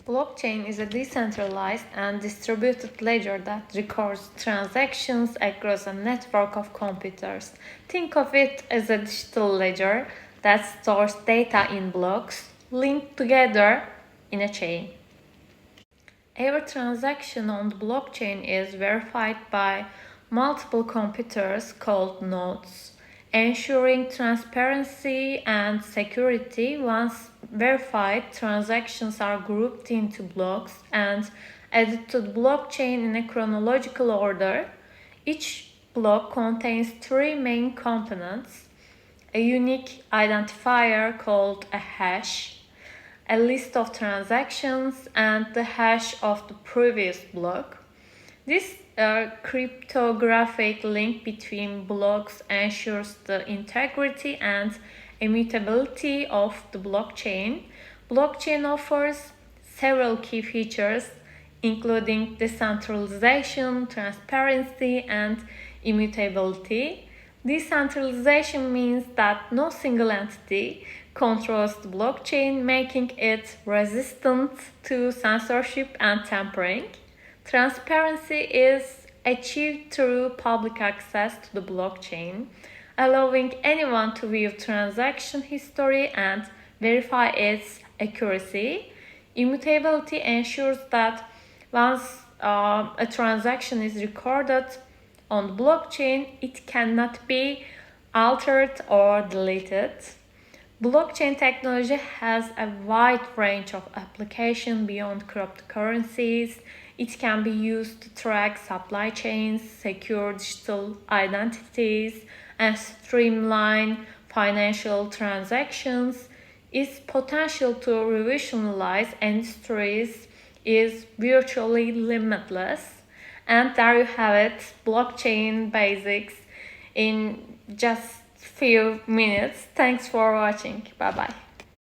Blockchain is a decentralized and distributed ledger that records transactions across a network of computers. Think of it as a digital ledger that stores data in blocks linked together in a chain. Every transaction on the blockchain is verified by multiple computers called nodes, ensuring transparency and security. Once verified, transactions are grouped into blocks and added to the blockchain in a chronological order. Each block contains three main components: a unique identifier called a hash, a list of transactions, and the hash of the previous block. This cryptographic link between blocks ensures the integrity and immutability of the blockchain. Blockchain offers several key features, including decentralization, transparency, and immutability. Decentralization means that no single entity controls the blockchain, making it resistant to censorship and tampering. Transparency is achieved through public access to the blockchain, allowing anyone to view transaction history and verify its accuracy. Immutability ensures that once a transaction is recorded on the blockchain, it cannot be altered or deleted. Blockchain technology has a wide range of applications beyond cryptocurrencies. It can be used to track supply chains, secure digital identities, and streamline financial transactions. Its potential to revolutionize industries is virtually limitless. And there you have it, blockchain basics in just few minutes. Thanks for watching. Bye bye.